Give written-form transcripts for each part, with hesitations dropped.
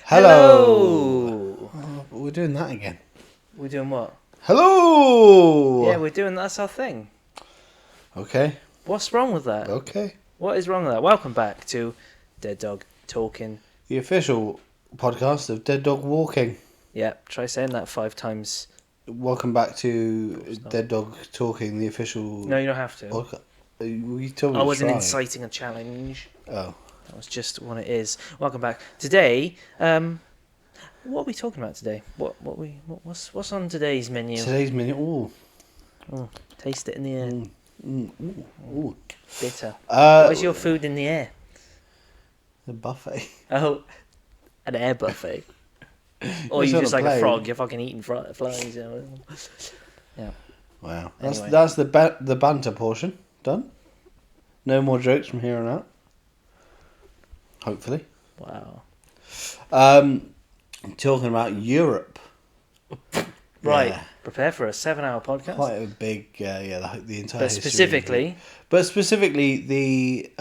Hello. Oh, but we're doing that again. We're doing what? Hello. Yeah, we're doing that's our thing. Okay. What's wrong with that? Okay. What is wrong with that? Welcome back to Dead Dog Talking. The official podcast of Dead Dog Walking. Yeah, try saying that 5 times. Welcome back to Stop. Dead Dog Talking, the official. No, you don't have to. Podcast. You told me I to wasn't try. inciting a challenge. Oh. That was just what it is. Welcome back. Today, what are we talking about today? What's on today's menu? Today's minute. Ooh. Oh, taste it in the air. Ooh. Bitter. Where's your food in the air? The buffet. Oh, an air buffet. Or It's you on just a like a plane. frog. You're fucking eating flies. Yeah. Wow. Anyway. That's the banter portion done. No more jokes from here on out. Hopefully. Wow. Talking about Europe. Right. Yeah. Prepare for a 7-hour podcast. Quite a big, the entire. But specifically, the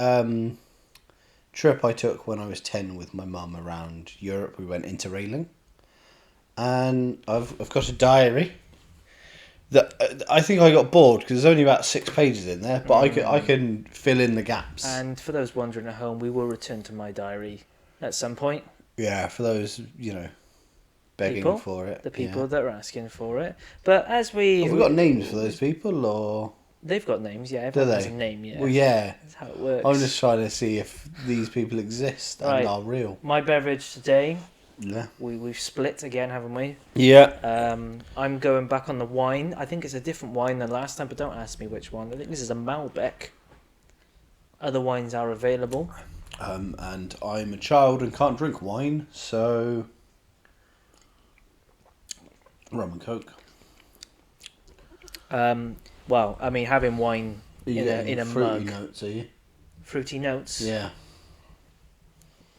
trip I took when I was 10 with my mum around Europe. We went interrailing, and I've got a diary that I think I got bored because there's only about 6 pages in there, but I can fill in the gaps. And for those wondering at home, we will return to my diary at some point. Yeah, for those begging People? for it. The people that are asking for it. But as we... Have we got names for those people, or They've got names, yeah. do Everyone they? has a name, yeah. Well, yeah. That's how it works. I'm just trying to see if these people exist and Right. are real. My beverage today, Yeah. we've split again, haven't we? Yeah. I'm going back on the wine. I think it's a different wine than last time, but don't ask me which one. I think this is a Malbec. Other wines are available. And I'm a child and can't drink wine, so rum and coke. Well, I mean, having wine Are you in getting a fruity mug. notes, are you? Fruity notes? Yeah.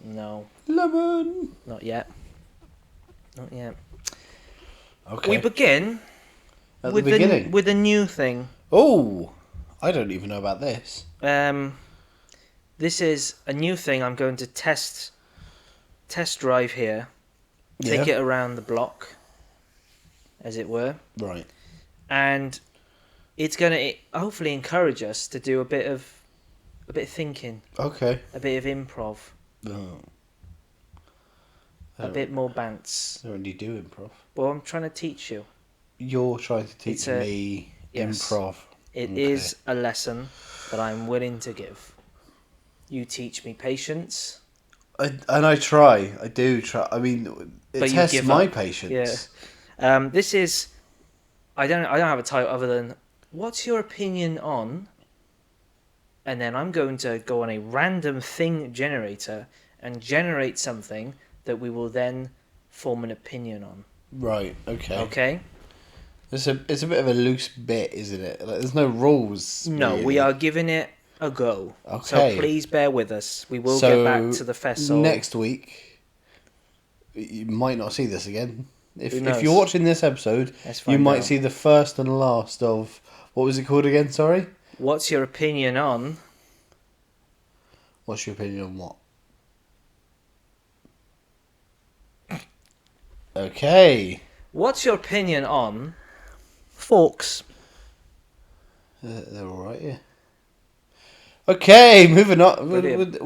No, Lemon. not yet. Not yet. Okay. We begin At with the beginning. with a new thing. Oh, I don't even know about this. This is a new thing. I'm going to test drive here. Take it around the block, as it were. Right. And it's going to hopefully encourage us to do a bit of thinking, Okay. a bit of improv, Oh. a bit more bants. I don't really do improv. Well, I'm trying to teach you. You're trying to teach It's a- me yes. improv. It Okay. is a lesson that I'm willing to give. You teach me patience. I try. I do try. I mean, it But you tests give my up. patience. Yeah. This is. I don't have a title other than "What's your opinion on?" And then I'm going to go on a random thing generator and generate something that we will then form an opinion on. Right. Okay. Okay? It's a bit of a loose bit, isn't it? Like, there's no rules. No, really. we are giving it a go. Okay. So please bear with us. We will So, get back to the festival. Next week, you might not see this again. If Who knows? you're watching this episode, Let's you find might out. see the first and last of what was it called again? Sorry. What's your opinion on? What's your opinion on what? Okay. What's your opinion on forks? They're all right, yeah. Okay, moving on. Brilliant.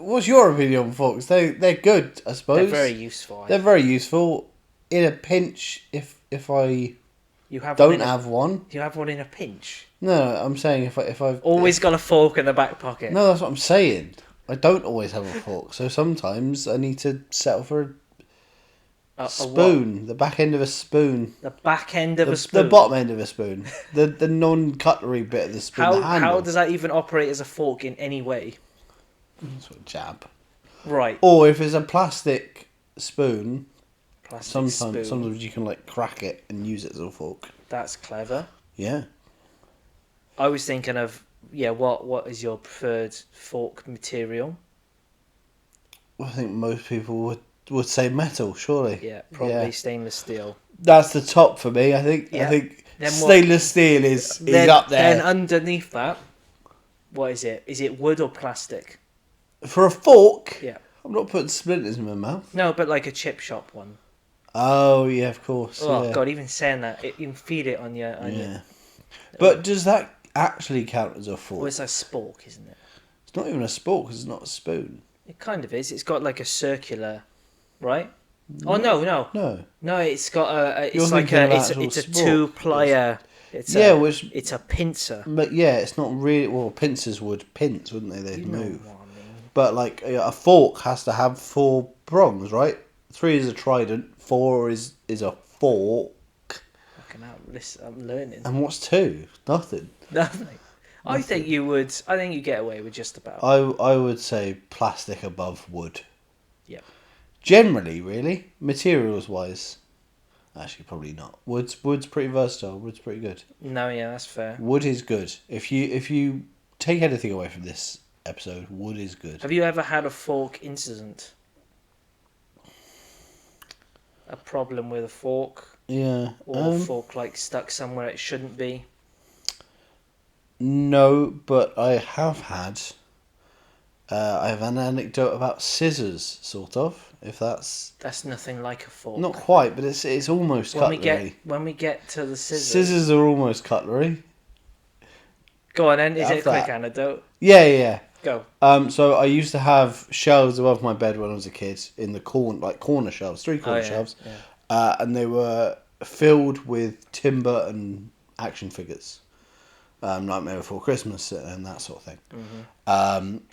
What's your opinion on forks? They're good, I suppose. They're very useful. They're very useful. In a pinch, if I You have don't have one. You have one in a pinch. No, I'm saying if I've Always got a fork in the back pocket. No, that's what I'm saying. I don't always have a fork, so sometimes I need to settle for A a spoon, the back end of a spoon, what? The back end of the a spoon. the bottom end of a spoon, the non-cutlery bit of the spoon. the handle. How does that even operate as a fork in any way? Sort of jab. Right. Or if it's a plastic spoon, Plastic spoon. sometimes you can like crack it and use it as a fork. That's clever. Yeah. I was thinking of what is your preferred fork material? I think most people would say metal, surely. Yeah, probably stainless steel. That's the top for me. I think. Yeah. I think Then what- stainless steel is up there. Then underneath that, what is it? Is it wood or plastic? For a fork, Yeah. I'm not putting splinters in my mouth. No, but like a chip shop one. Oh yeah, of course. Oh yeah. god, even saying that, you can feed it on your. Yeah. But does that actually count as a fork? Well, it's a spork, isn't it? It's not even a spork because it's not a spoon. It kind of is. It's got like a circular, right? Oh no. No. It's got a. You're It's like thinking of it's actual a spork. 2-player. It's Yeah, it's a pincer. But yeah, it's not really. Well, pincers would pinch, wouldn't they? They'd You know move. what I mean. But like a fork has to have 4 prongs, right? 3 is a trident. 4 is a fork. Fucking hell, listen, I'm learning. And what's 2? Nothing. Nothing. I think you would. I think you get away with just about. I would say plastic above wood. Yep. Generally, really, materials wise. Actually, probably not. Wood's pretty versatile. Wood's pretty good. No, yeah, that's fair. Wood is good. If you take anything away from this episode, wood is good. Have you ever had a fork incident? A problem with a fork, Yeah. or a fork like stuck somewhere it shouldn't be? No, but I have had. I have an anecdote about scissors, sort of. If that's That's nothing like a fork. not quite, but it's almost when cutlery. we get to the scissors. Scissors are almost cutlery. Go on then. Is Have it a quick that. anecdote? Yeah. Go. So I used to have shelves above my bed when I was a kid in the corner shelves, 3 corner shelves, Yeah. and they were filled with Tim Burton action figures, Nightmare Before Christmas and that sort of thing.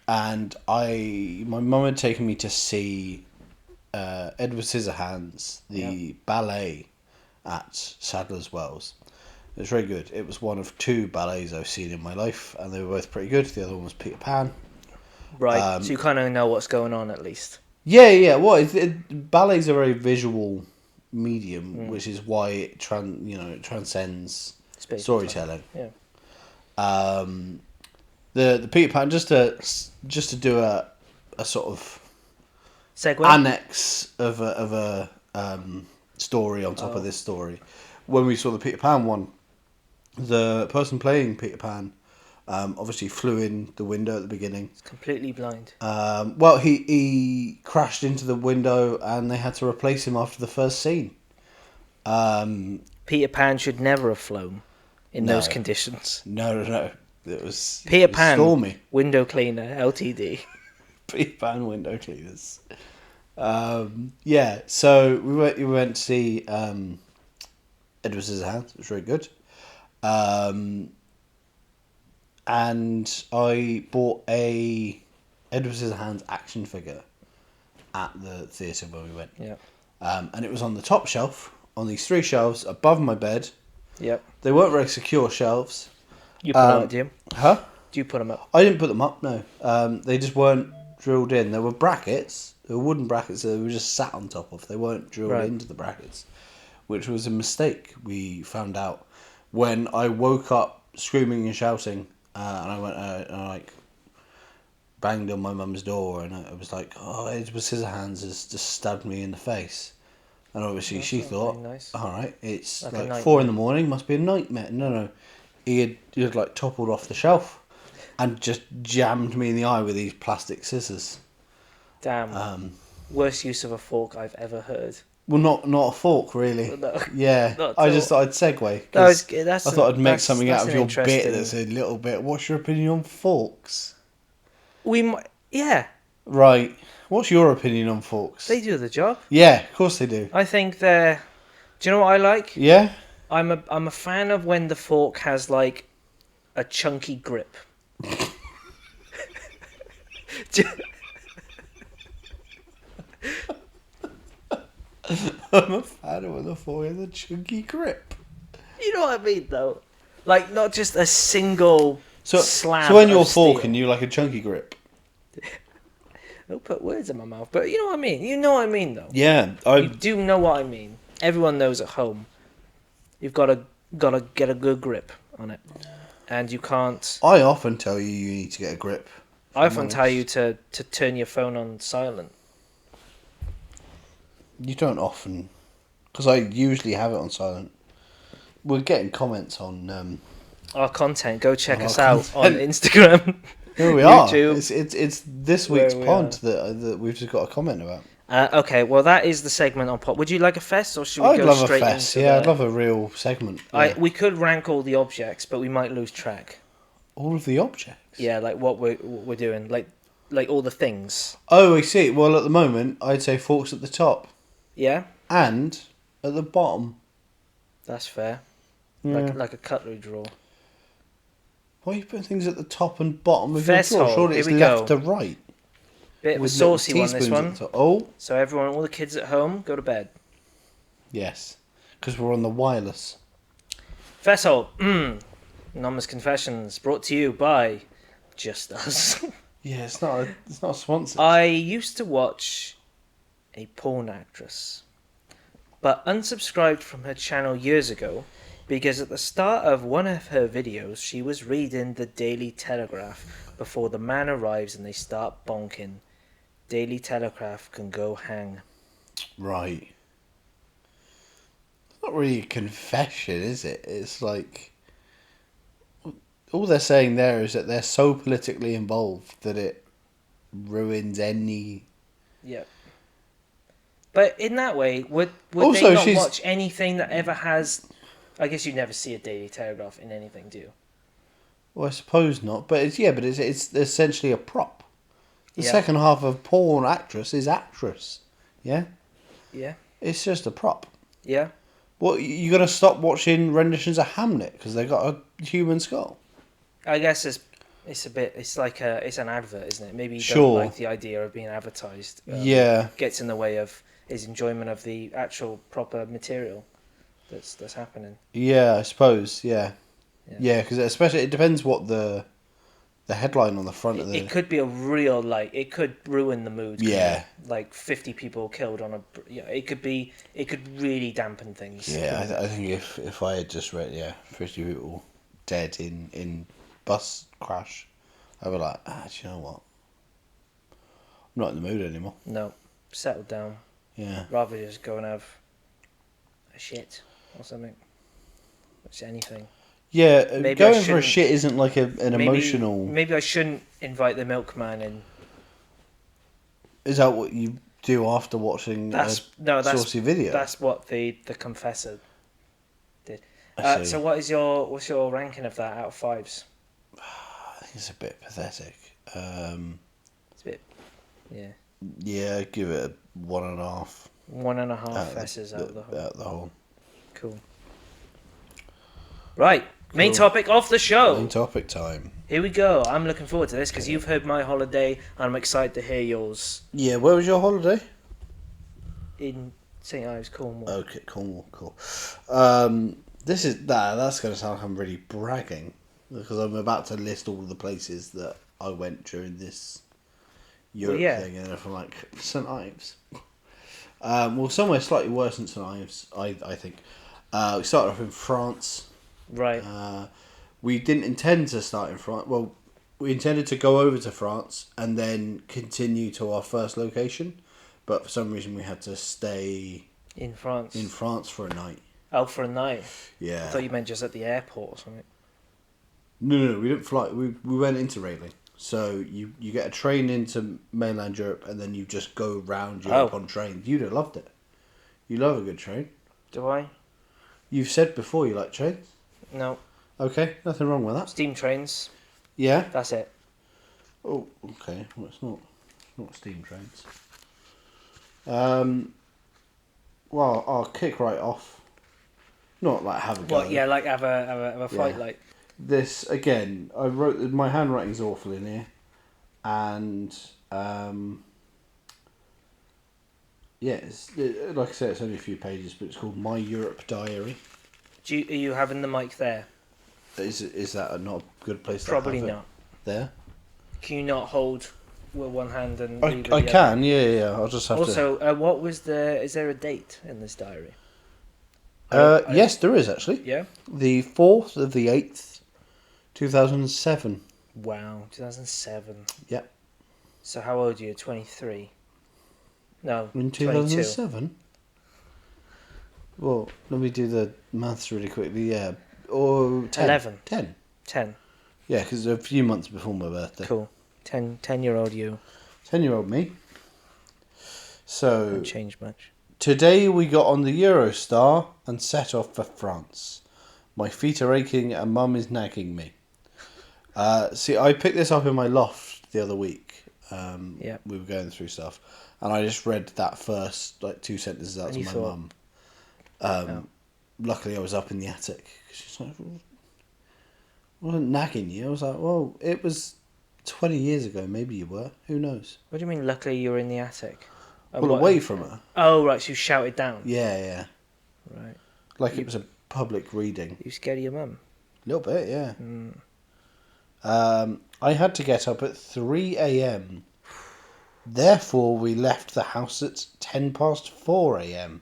And my mum had taken me to see Edward Scissorhands, the ballet at Sadler's Wells. It was very good. It was one of 2 ballets I've seen in my life, and they were both pretty good. The other one was Peter Pan. Right. So you kind of know what's going on at least. Yeah. Well, ballet's a very visual medium, which is why it transcends It's basically storytelling. Yeah. The Peter Pan, just to do a sort of Segue. annex of a story on top of this story. When we saw the Peter Pan one, the person playing Peter Pan obviously flew in the window at the beginning. It's completely blind. Well, he crashed into the window and they had to replace him after the first scene. Peter Pan should never have flown in those No. conditions. No. It was Peter Pan, stormy. window cleaner, LTD. Peter Pan window cleaners. So we went to see Edward Scissorhands. It was very good. And I bought a Edward Scissorhands action figure at the theatre where we went. Yeah. And it was on the top shelf, on these 3 shelves above my bed. Yep. They weren't very secure shelves. You put them up, do you? Huh? Do you put them up? I didn't put them up, no. They just weren't drilled in. There were brackets. There were wooden brackets that they were just sat on top of. They weren't drilled Right. into the brackets, which was a mistake we found out when I woke up screaming and shouting, and I went and I banged on my mum's door, and I was like, "Oh, Edward Scissorhands has just stabbed me in the face." And obviously she not thought, very nice. "All right, it's Like a like nightmare. 4 a.m. Must be a nightmare." No. He had like toppled off the shelf and just jammed me in the eye with these plastic scissors. Damn. Worst use of a fork I've ever heard. Well, not a fork, really. No, Yeah, not at I just all. thought I'd segue. No, 'Cause that's I thought I'd make that's- something that's out of an your interesting- bit that's a little bit. What's your opinion on forks? Yeah, Right. What's your opinion on forks? they do the job. Yeah, of course they do. I think they're. Do you know what I like? Yeah. I'm a fan of when the fork has like a chunky grip. I'm a fan of the fork with a chunky grip. You know what I mean, though. Like not just a single slab. So when you're of steel. forking, you like a chunky grip. Don't put words in my mouth, but you know what I mean. You know what I mean, though. Yeah, You do know what I mean. Everyone knows at home. You've got to get a good grip on it, and you can't. I often tell you need to get a grip. I often tell you to turn your phone on silent. You don't often, because I usually have it on silent. We're getting comments on. Our content. Go check Our us out on content. Instagram. Here we are. YouTube, It's this week's where we pod are. that we've just got a comment about. Okay, well that is the segment on pop. Would you like a fest, or should we I'd go love a straight fest. into Yeah, the... I'd love a real segment. Yeah. We could rank all the objects, but we might lose track. All of the objects. Yeah, like what we're doing, like all the things. Oh, I see. Well, at the moment, I'd say forks at the top Yeah, and at the bottom. that's fair. Yeah. Like a cutlery drawer. Why are you putting things at the top and bottom of Fest your drawer? hole, Surely here it's we left go. to right. Bit of a with little saucy one, this teaspoons one. at the top. Oh, So everyone, all the kids at home, go to bed. yes. Because we're on the wireless. Festival, Anonymous Confessions, brought to you by Just Us. Yeah, it's not a sponsor. I used to watch a porn actress, but unsubscribed from her channel years ago because at the start of one of her videos she was reading the Daily Telegraph before the man arrives and they start bonking. Daily Telegraph can go hang. Right. It's not really a confession, is it? It's like... All they're saying there is that they're so politically involved that it ruins any... Yep. But in that way, would Also, they not she's- watch anything that ever has... I guess you never see a Daily Telegraph in anything, do you? Well, I suppose not. But it's essentially a prop. The Yeah. second half of porn actress is actress. Yeah? Yeah. It's just a prop. Yeah. Well, you got to stop watching renditions of Hamlet because they got a human skull. I guess it's an advert, isn't it? Maybe you Sure. don't like the idea of being advertised. Yeah. Gets in the way of his enjoyment of the actual proper material that's happening. Yeah, I suppose. Yeah. Yeah. Yeah, because especially it depends what the headline on the front of the... It could be a real, it could ruin the mood. couldn't Yeah. it? Like 50 people killed on it could really dampen things. Yeah, I think if I had just read, 50 people dead in bus crash, I'd be like, do you know what? I'm not in the mood anymore. No, settle down. Yeah. Rather just go and have a shit or something. It's anything. Yeah, Maybe I going for a shouldn't- shit isn't like an emotional... Maybe I shouldn't invite the milkman in. Is that what you do after watching That's saucy video? That's what the confessor did. I see. So what's your ranking of that out of 5s? I think it's a bit pathetic. It's a bit, yeah, Yeah, I'd give it a 1.5. 1.5 fesses out of the whole. Out the whole. Cool. Right, main Cool. topic of the show. Main topic time. Here we go. I'm looking forward to this because you've heard my holiday, and I'm excited to hear yours Yeah, where was your holiday? in St Ives, Cornwall. Okay, cool. This is that's going to sound like I'm really bragging because I'm about to list all the places that I went during this Europe yeah. thing, and if I'm like St Ives, well, somewhere slightly worse than St Ives, I think. We started off in France. Right. We didn't intend to start in France. Well, we intended to go over to France and then continue to our first location, but for some reason we had to stay In France. in France for a night. Oh, for a night. Yeah. I thought you meant just at the airport or something. No, we didn't fly. We went interrailing. So you get a train into mainland Europe and then you just go round Europe on train. You'd have loved it. You love a good train. Do I? You've said before you like trains. No. Okay, nothing wrong with that. Steam trains. Yeah. That's it. Oh, okay. Well, it's not steam trains. Well, I'll kick right off. Not like have a go. What? Yeah, like have a fight. Yeah. Like This again. I wrote my handwriting's awful in here, and yeah, like I said, it's only a few pages, but it's called My Europe Diary. are you having the mic there? Is that not a good place? Probably to have not. It there. Can you not hold with one hand and leave with I the can. Yeah. I'll just have to. Also, what was the? Is there a date in this diary? Yes, there is actually. Yeah. The 4th of the 8th, 2007. Wow, 2007. Yep. So how old are you? 23. No, In 22. 2007? Well, let me do the maths really quickly. Yeah. Or 10. 11. 10. 10. Yeah, because a few months before my birthday. Cool. 10-year-old you. 10-year-old me. So, Hasn't changed much. today we got on the Eurostar and set off for France. My feet are aching and Mum is nagging me. See, I picked this up in my loft the other week. Yeah. We were going through stuff, and I just read that first 2 sentences out And to you my thought- mum. Oh. Luckily, I was up in the attic. She's like, "I wasn't nagging you." I was like, "Well, it was 20 years ago. Maybe you were. Who knows?" What do you mean, luckily you were in the attic? Well, away from her. Oh, right, so you shouted down. Yeah, yeah. Right. Like it was a public reading. You scared of your mum? A little bit, yeah. Mm. I had to get up at 3 a.m. Therefore, we left the house at 4 a.m.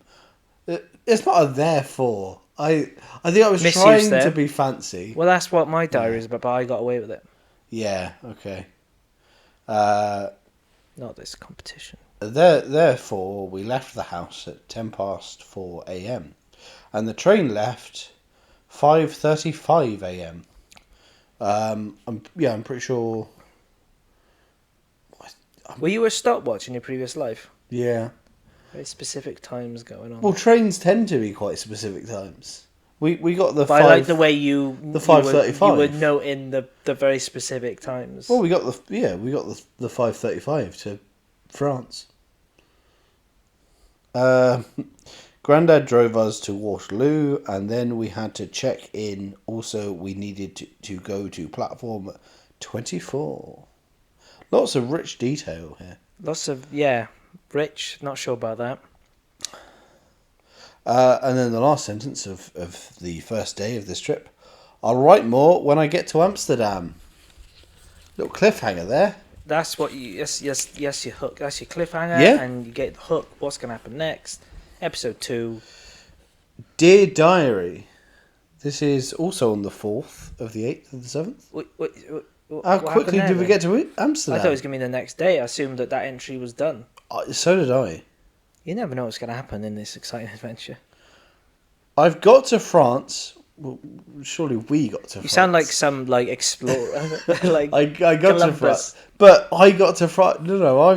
It's not a therefore. I think I was Misuse trying there. to be fancy. Well, that's what my diary is about, but I got away with it. Yeah, okay. Not this competition. Therefore, we left the house at 4 a.m. And the train left 5:35 a.m. I'm pretty sure. Were you a stopwatch in your previous life? Yeah. Very specific times going on. Well, trains tend to be quite specific times. We got the but I like the way you the 5:35. You would note in the very specific times. Well, we got the 5:35 to France. Grandad drove us to Waterloo, and then we had to check in. Also, we needed to go to platform 24. Lots of rich detail here. Lots of rich. Not sure about that. And then the last sentence of the first day of this trip. I'll write more when I get to Amsterdam. Little cliffhanger there. That's what you yes your hook. That's your cliffhanger, Yeah. and you get the hook. What's gonna happen next? Episode 2. Dear Diary. This is also on the 4th of the 8th of the 7th. How quickly did we get to I Amsterdam? thought it was gonna be the next day. I assumed that entry was done. So did I. You never know what's gonna happen in this exciting adventure. I've got to France. Well, surely we got to France. You sound like some explorer. like I got Columbus. to France. But I got to France. No,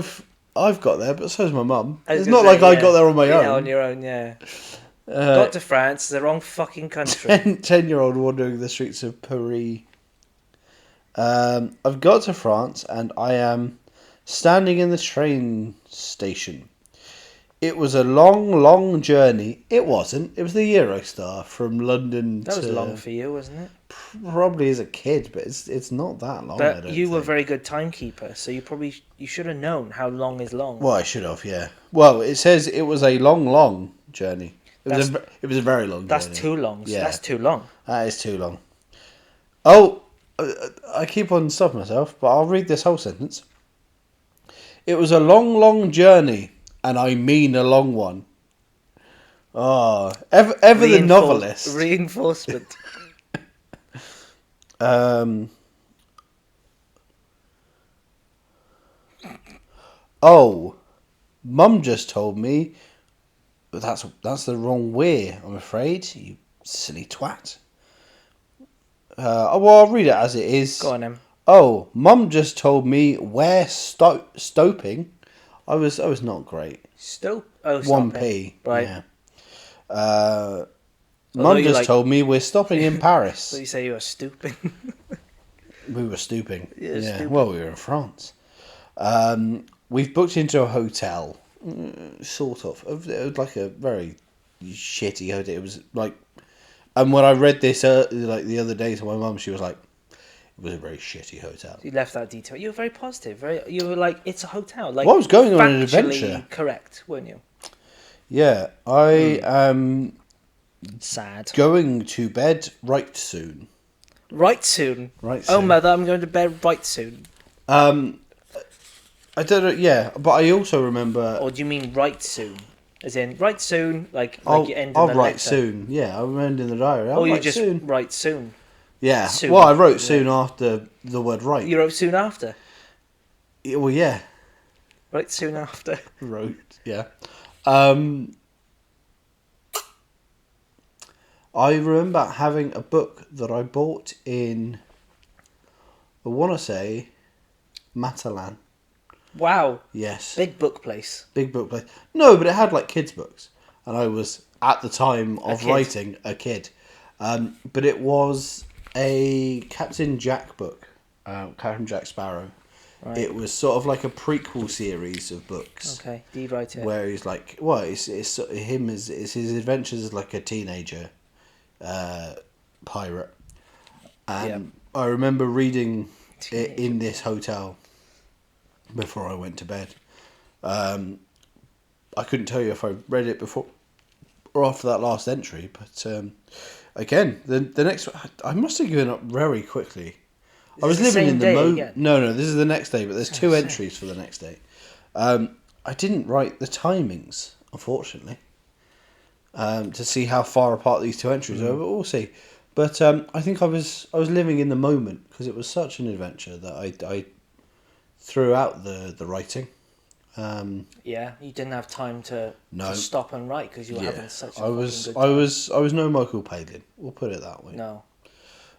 I've got there, but so's my mum. I was It's gonna not like say, I got there on my own. on your own, yeah. Uh, Got to France, the wrong fucking country. 10-year-old wandering the streets of Paris. I've got to France and I am standing in the train station. It was a long, long journey. It wasn't. It was the Eurostar from London That to... was long for you, wasn't it? Probably as a kid, but it's not that long. I But don't you were a think. very good timekeeper, so you should have known how long is long. Well, I should have, yeah. Well, it says it was a long, long journey. It was a very long That's journey. too long. Yeah. That's too long. That is too long. Oh, I keep on stopping myself, but I'll read this whole sentence. It was a long, long journey, and I mean a long one. Oh, ever the novelist. Reinforcement. Oh, Mum just told me that's the wrong way, I'm afraid, you silly twat. Well, I'll read it as it is. Go on, then. Oh, Mum just told me where stoping. I was not great. Oh, 1p. Right. Yeah. Although Mum you just like- told me we're stopping in Paris. So you say you were stupid. We were stooping. Yeah, stooping. Well, we were in France. We've booked into a hotel, sort of. It was like a very shitty hotel. It was like, and when I read this the other day to my mum, she was like, it was a very shitty hotel. You left that detail. You were very positive. You were like, it's a hotel. Like, Well, I was going on an factually adventure. Correct, weren't you? Yeah, I am Sad. going to bed right soon. Right soon. Right Oh, soon. mother, I'm going to bed right soon. I don't know. Yeah, but I also remember. Or do you mean right soon? As in, right soon, like I'll you end in I'll the write letter. soon. Yeah, I'll end in the diary. I'll Or you write just soon. write soon. Yeah. soon. Well, I wrote soon after the word right. You wrote soon after. Well, yeah. Right soon after. Wrote. Yeah. I remember having a book that I bought in I want to say Matalan. Wow. Yes. Big book place. Big book place. No, but it had like kids' books. And I was, at the time of kid. writing, a kid. But it was a Captain Jack book. Captain Jack Sparrow. Right. It was sort of like a prequel series of books. Okay. Do you write it? Where he's like, well, it's him as it's his adventures as like a teenager pirate, and I remember reading it in this hotel before I went to bed. I couldn't tell you if I read it before or after that last entry, but again, the next I must have given up very quickly. I was living in the moment. No, this is the next day, but there's two entries for the next day. I didn't write the timings, unfortunately, to see how far apart these two entries are, but we'll see. But I think I was living in the moment because it was such an adventure that I threw out the writing. Yeah, you didn't have time to stop and write because you were having such a I was no Michael Palin. We'll put it that way. No.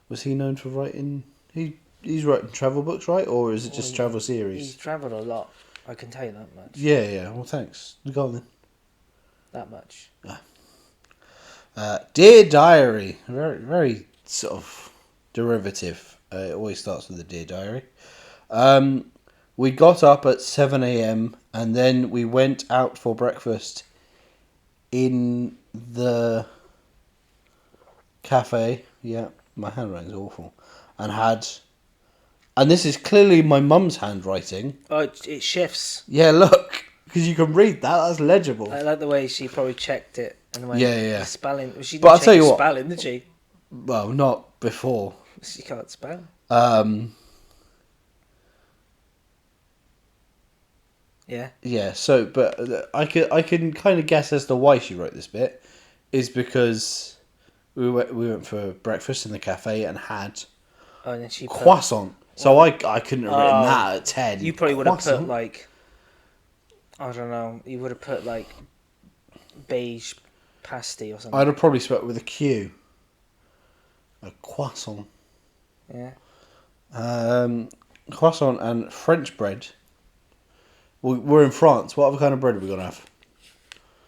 Was he known for writing? He's writing travel books, right? Or is it just travel series? He's travelled a lot. I can tell you that much. Yeah. Well, thanks. Go on then. That much. Dear Diary. Very, very sort of derivative. It always starts with a Dear Diary. We got up at 7 a.m. and then we went out for breakfast in the cafe. Yeah, my handwriting's awful. And this is clearly my mum's handwriting. Oh, it shifts. Yeah, look, because you can read that. That's legible. I like the way she probably checked it and went. Yeah. Spelling. She didn't But I'll tell you what. Spelling, did she? Well, not before. She can't spell. Yeah. Yeah. So, but I can kind of guess as to why she wrote this bit, is because we went for breakfast in the cafe and had and then she croissant. So I couldn't have written that at 10. You probably would have put like, I don't know. You would have put like beige pasty or something. I'd have probably spelled it with a Q. A croissant. Yeah. Croissant and French bread. We're in France. What other kind of bread are we gonna have?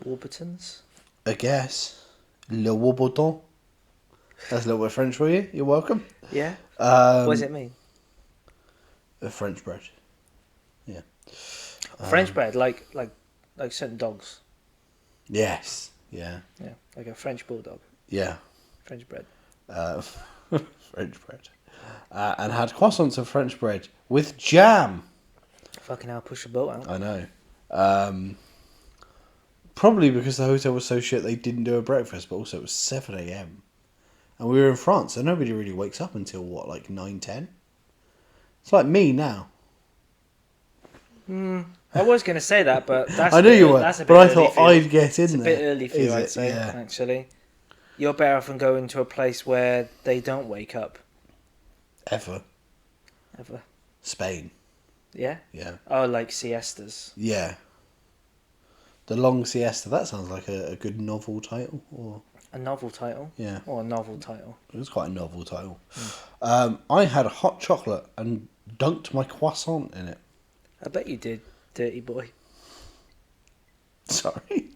Warburtons. I guess. Le Warburton. That's a little bit French for you. You're welcome. Yeah. What does it mean? French bread. Yeah. French bread, like certain dogs. Yes. Yeah. Yeah, like a French bulldog. Yeah. French bread. French bread. And had croissants of French bread with jam. Fucking hell, push a boat out. I know. Probably because the hotel was so shit they didn't do a breakfast, but also it was 7 a.m. And we were in France, so nobody really wakes up until, what, like 9, 10? It's like me now. I was going to say that, but that's I knew you were, but I thought I'd get in there. It's a bit early for you, I'd say, Yeah. actually. You're better off than going to a place where they don't wake up. Ever. Spain. Yeah? Yeah. Oh, like siestas. Yeah. The Long Siesta. That sounds like a good novel title. Or A novel title? Yeah. Or a novel title. It was quite a novel title. I had a hot chocolate and dunked my croissant in it. I bet you did, dirty boy. Sorry.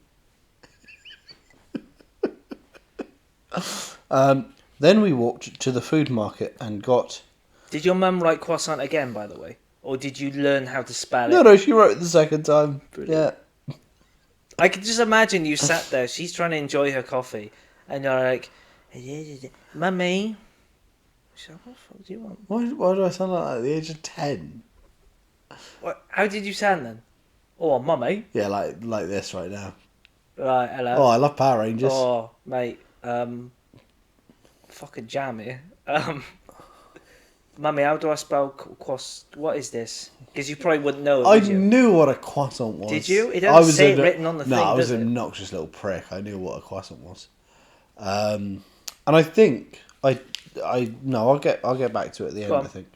Then we walked to the food market and got... Did your mum write croissant again, by the way? Or did you learn how to spell it? No, she wrote it the second time. Brilliant. Yeah. I can just imagine you sat there, she's trying to enjoy her coffee, and you're like, Mummy. She's like, what the fuck do you want? Why do I sound like that at the age of 10? What? How did you sound then? Oh, Mummy. Yeah, like this right now. Right, hello. Oh, I love Power Rangers. Oh, mate, fucking jam here. Mummy, how do I spell what is this? Because you probably wouldn't know it, I would you? knew what a croissant was. Did you? It doesn't say it written on the thing, No, I was does an it? obnoxious little prick. I knew what a croissant was. And I think I'll get back to it at the end, I think.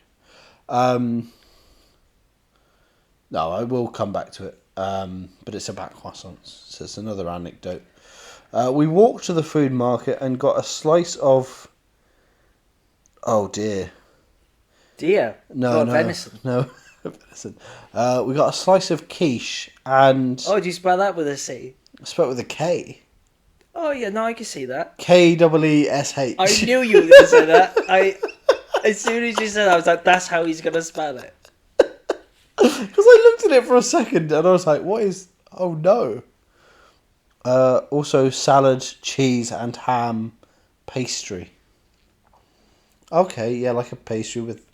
No, I will come back to it. But it's about croissants, so it's another anecdote. We walked to the food market and got a slice of... Oh dear. Deer. No, Oh, no, venison. no, venison. We got a slice of quiche and Oh, do you spell that with a C? spelled with a K. Oh yeah, no, I can see that. K-E-E-S-H. I knew you were going to say that. As soon as you said that, I was like, that's how he's going to spell it. Because I looked at it for a second and I was like, what is... Oh, no. Also, salad, cheese and ham pastry. Okay, yeah, like a pastry with...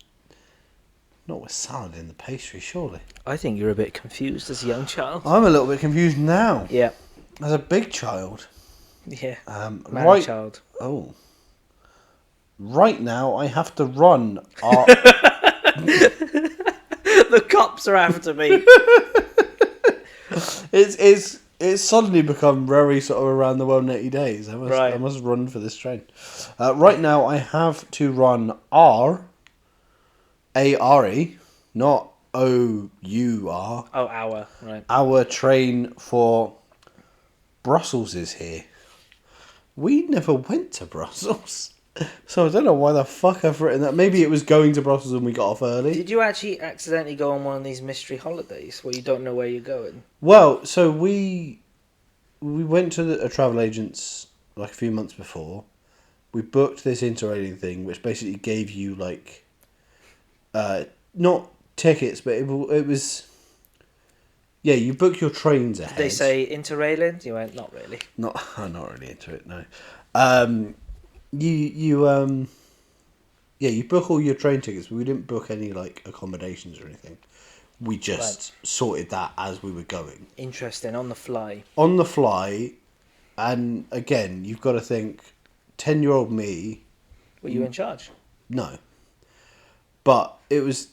Not with salad in the pastry, surely. I think you're a bit confused as a young child. I'm a little bit confused now. Yeah. As a big child. Yeah. Man Right... child. Oh. Right now, I have to run The cops are after me. It's suddenly become very sort of around the world in 80 days. I Right. must run for this train. Right now, I have to run A-R-E, not O-U-R. Oh, hour. Right. Our train for Brussels is here. We never went to Brussels. So I don't know why the fuck I've written that. Maybe it was going to Brussels and we got off early. Did you actually accidentally go on one of these mystery holidays where you don't know where you're going? Well, so we went to a travel agent's like a few months before. We booked this interrailing thing, which basically gave you like, not tickets, but it was. Yeah, you book your trains ahead. Did they say interrailing? You went, not really. I'm not really into it. No. You book all your train tickets, but we didn't book any like accommodations or anything. We just sorted that as we were going. Interesting, on the fly. On the fly, and again, you've got to think, 10-year-old me... Were you in charge? No. But it was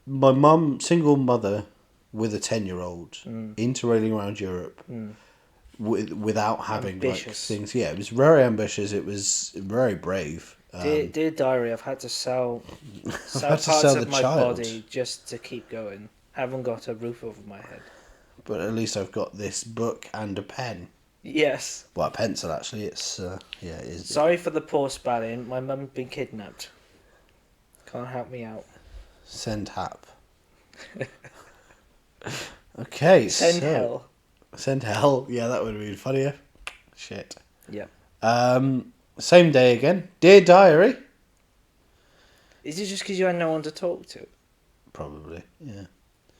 my mum, single mother with a 10-year-old, interrailing around Europe without having Ambitious. like things. Yeah, it was very ambitious. It was very brave. Dear diary, I've had to sell had to parts sell of the my child. body just to keep going. Haven't got a roof over my head. But at least I've got this book and a pen. Yes. Well, a pencil actually. It's it is. Sorry for the poor spelling. My mum's been kidnapped. Can't help me out. Send hap. Okay, Send hell. Send hell. Yeah, that would have been funnier. Shit. Yeah. Same day again. Dear diary. Is it just because you had no one to talk to? Probably. Yeah.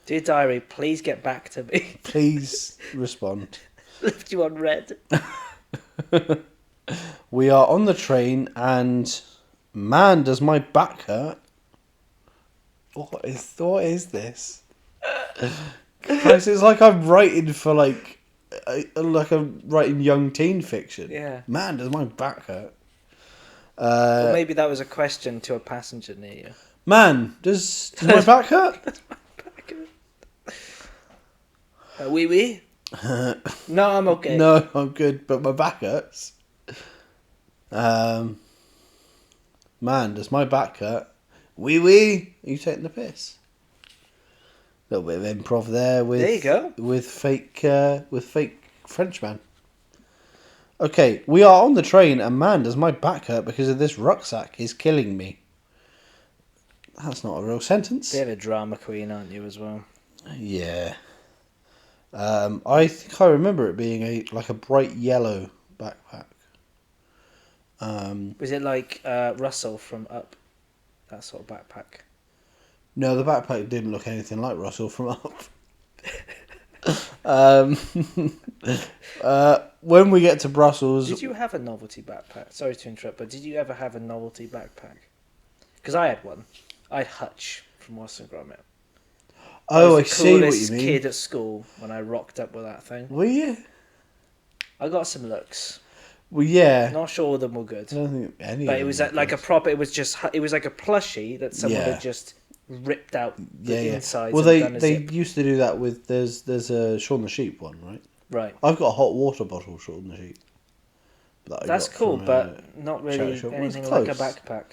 Dear diary, please get back to me. Please respond. Left you on red. We are on the train and man, does my back hurt. What is this? Guys, it's like I'm writing for like I'm writing young teen fiction. Yeah. Man, does my back hurt? Or maybe that was a question to a passenger near you. Man, does my back hurt? Wee wee? No, I'm okay. No, I'm good, but my back hurts. Man, does my back hurt? Wee wee? Are you taking the piss? A little bit of improv there with. There you go. With fake Frenchman. Okay, we are on the train, and man, does my back hurt because of this rucksack is killing me. That's not a real sentence. Bit of a drama queen, aren't you, as well? Yeah. I think I remember it being a bright yellow backpack. Was it like Russell from Up? That sort of backpack? No, the backpack didn't look anything like Russell from Up. When we get to Brussels... Did you have a novelty backpack? Sorry to interrupt, but did you ever have a novelty backpack? Because I had one. I had Hutch from Watson Gromit. Oh, I was the see what coolest you mean. kid at school when I rocked up with that thing. Were you? I got some looks. Well, yeah. Not sure all of them were good. I don't think any But of it was them were like a good. proper. It was like a plushie that someone Yeah. had just ripped out the Yeah. insides. Well, and done a they zip. used to do that with... There's a Shaun the Sheep one, right? Right. I've got a hot water bottle Shaun the Sheep. that I That's got cool, from, but not charity really shop. Well, it's anything like a close. backpack.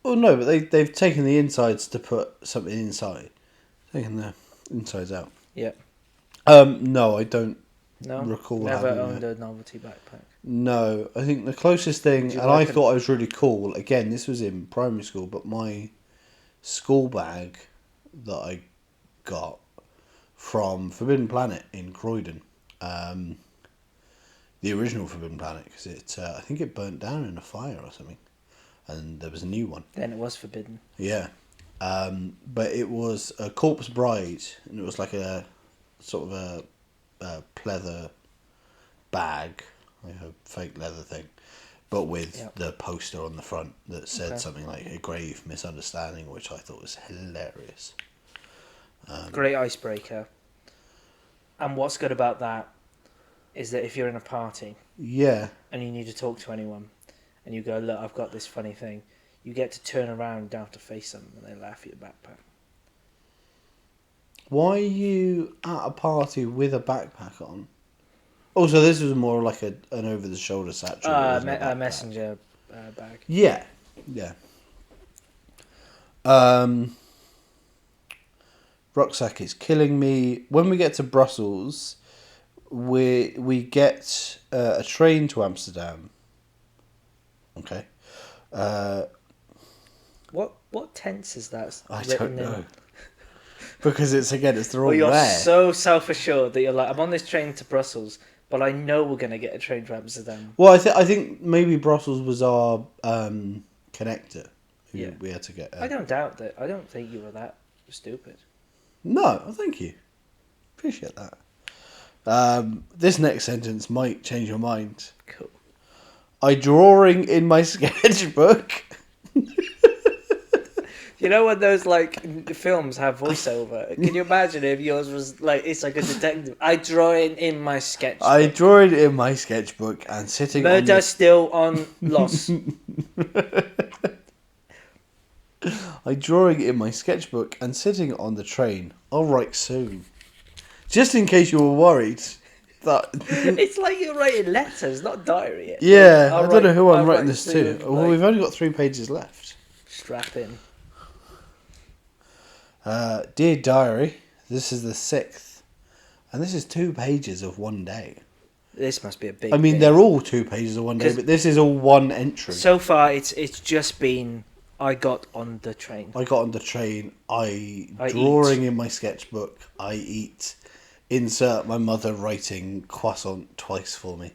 Well, no, but they've taken the insides to put something inside. Taken the insides out. Yeah. No, I don't No, recall never having owned a novelty backpack. No, I think the closest thing, Would you and like I an- thought I was really cool. Again, this was in primary school, but my school bag that I got from Forbidden Planet in Croydon, the original Forbidden Planet, because I think it burnt down in a fire or something, and there was a new one. Then it was forbidden. Yeah, but it was a Corpse Bride, and it was like a sort of a pleather bag, like a fake leather thing, but with Yep. the poster on the front that said Okay. something like "a grave misunderstanding," which I thought was hilarious. Great icebreaker. And what's good about that is that if you're in a party Yeah, and you need to talk to anyone, and you go, look, I've got this funny thing, you get to turn around and don't have to face them, and they laugh at your backpack. why are you at a party with a backpack on? Also, this was more like an over-the-shoulder satchel. It wasn't a A backpack. messenger bag. Yeah, yeah. Rucksack is killing me. When we get to Brussels, we get a train to Amsterdam. Okay. What tense is that? I written don't in? know. Because it's the wrong Well, you're way. so self-assured that you're like, I'm on this train to Brussels, but I know we're going to get a train to Amsterdam. Well, I think maybe Brussels was our connector. Yeah. We had to get. I don't doubt that. I don't think you were that stupid. No, thank you. Appreciate that. This next sentence might change your mind. Cool. I drawing in my sketchbook. You know when those like films have voiceover? Can you imagine if yours was like it's like a detective? I draw in my sketch. I drawing in my sketchbook and sitting Murder on still on loss. I drawing in my sketchbook and sitting on the train. I'll write soon. Just in case you were worried that. It's like you're writing letters, not diary. Yeah, I'll I don't know who I'll I'm writing write this to. soon, Well, like, we've only got 3 pages left. strap in. Dear Diary, this is the 6th. And this is 2 pages of one day. This must be a big. I mean, thing. they're all 2 pages of one day, 'Cause- but this is all one entry. So far, it's just been I got on the train. I got on the train, I drawing in my sketchbook, I eat, insert my mother writing croissant twice for me.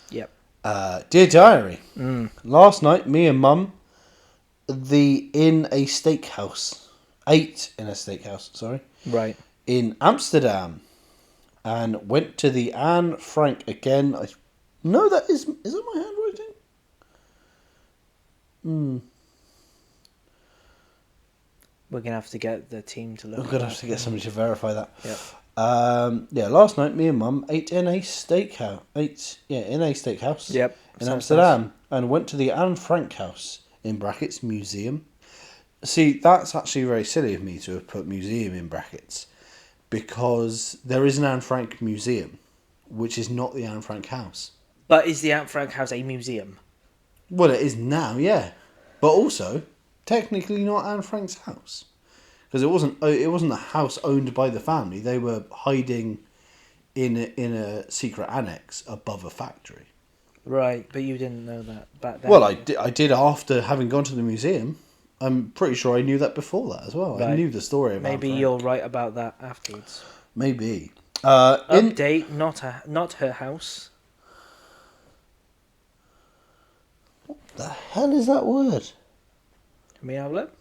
Yep. Dear Diary, last night me and Mum ate in a steakhouse, Right. in Amsterdam, and went to the Anne Frank again. No, that is that my handwriting? We're gonna have to get the team to look. I'm at gonna that. have to get somebody to verify that. Yep. Last night me and Mum ate in a steakhouse. Yep. In Sounds Amsterdam, and went to the Anne Frank house in brackets museum. See, that's actually very silly of me to have put museum in brackets, because there is an Anne Frank museum, which is not the Anne Frank house. But is the Anne Frank house a museum? Well, it is now, yeah, but also technically not Anne Frank's house, because it wasn't a house owned by the family. They were hiding in a secret annex above a factory. Right, but you didn't know that back then. Well, I did after having gone to the museum. I'm pretty sure I knew that before that as well. I Right. knew the story about Maybe Frank. you'll write about that afterwards. Maybe. Update, not her house. The hell is that word? Can we have a look?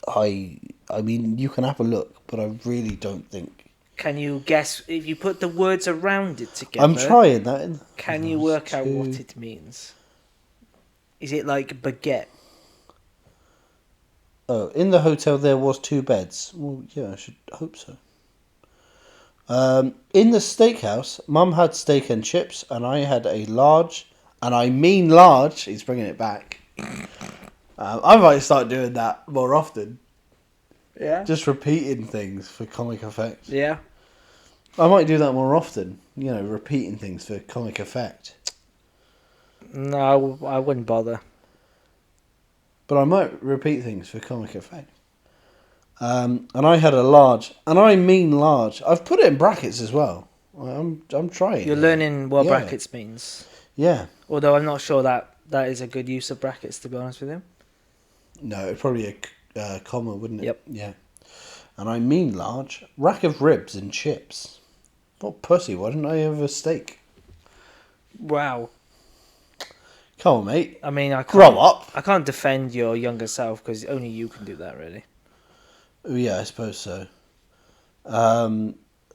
I mean, you can have a look, but I really don't think. Can you guess if you put the words around it together? I'm trying that. Can you work out what it means? Is it like baguette? Oh, in the hotel there was 2 beds. Well, yeah, I should hope so. In the steakhouse, Mum had steak and chips, and I had a large, and I mean large. He's bringing it back. I might start doing that more often. Yeah. Just repeating things for comic effect. Yeah. I might do that more often. You know, repeating things for comic effect. No, I wouldn't bother. But I might repeat things for comic effect. And I had a large, and I mean large. I've put it in brackets as well. I'm trying. You're learning what Yeah. brackets means. Yeah. Although I'm not sure that is a good use of brackets, to be honest with you. No, it'd probably be a comma, wouldn't it? Yep. Yeah. And I mean large. Rack of ribs and chips. What pussy? Why didn't I have a steak? Wow. Come on, mate. I mean, I can't, Grow up. I can't defend your younger self because only you can do that, really. Oh, yeah, I suppose so.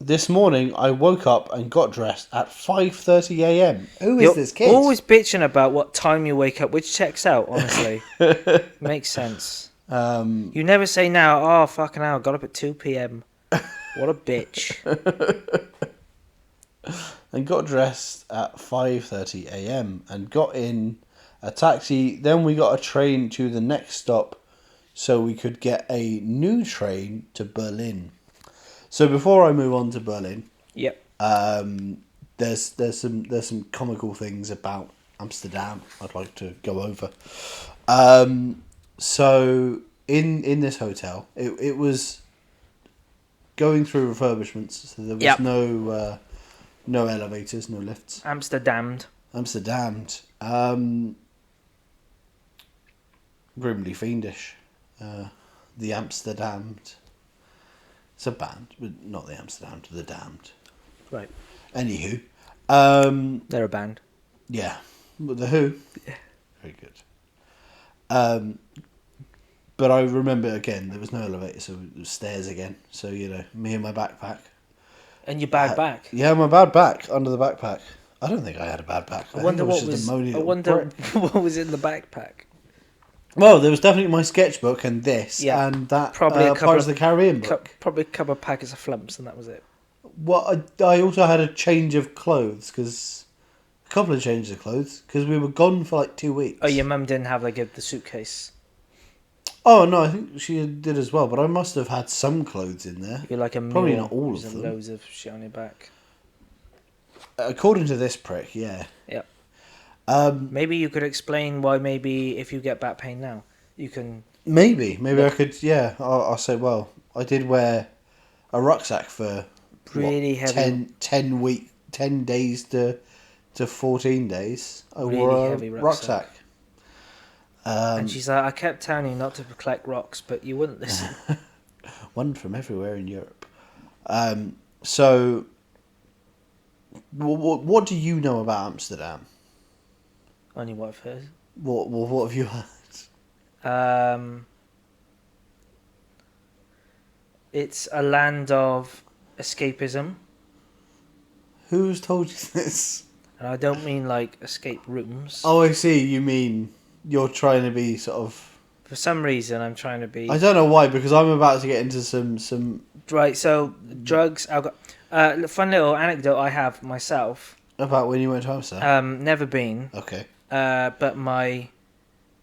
This morning I woke up and got dressed at 5:30 a.m. Who is You're this kid? always bitching about what time you wake up, which checks out, honestly. Makes sense. You never say now, oh, fucking hell, got up at 2 p.m. What a bitch. And got dressed at 5:30 a.m. and got in a taxi. Then we got a train to the next stop so we could get a new train to Berlin. So before I move on to Berlin, Yep. there's some comical things about Amsterdam I'd like to go over. So in this hotel, it was going through refurbishments, so there was Yep. no elevators, no lifts. Amsterdam. Amsterdam, grimly fiendish. The Amsterdam. It's a band, but not the Amsterdam, the Damned. Right. Anywho, They're a band. yeah, but the Who. Yeah. Very good. But I remember again there was no elevator, so it was stairs again. So me and my backpack. And your bag back. Yeah, my bad back under the backpack. I don't think I had a bad back. I wonder think it what just was. a moany I little wonder brick. what was in the backpack. Well, there was definitely my sketchbook and this, Yeah, and that probably a couple Pirates of- of the Caribbean book. Probably a couple of packets of flumps, and that was it. Well, I also had a change of clothes a couple of changes of clothes because we were gone for like 2 weeks. Oh, your mum didn't have the suitcase. Oh no, I think she did as well, but I must have had some clothes in there. You're like a Probably mule not all with of them. loads of shit on your back. According to this prick, yeah. Yep. Um, Maybe you could explain why. Maybe if you get back pain now, you can. maybe I could. Yeah, I'll say. Well, I did wear a rucksack for Really heavy. 10 days to 14 days. I Really wore a heavy rucksack. And she's like, I kept telling you not to collect rocks, but you wouldn't listen. One from everywhere in Europe. So, what do you know about Amsterdam? Only what I've heard. What have you heard? It's a land of escapism, Who's told you this? and I don't mean like escape rooms. Oh, I see. You mean you're trying to be sort of. For some reason, I'm trying to be I don't know why, because I'm about to get into some right. So drugs, alcohol. Fun little anecdote I have myself. about when you went to Amsterdam. Never been. Okay. But my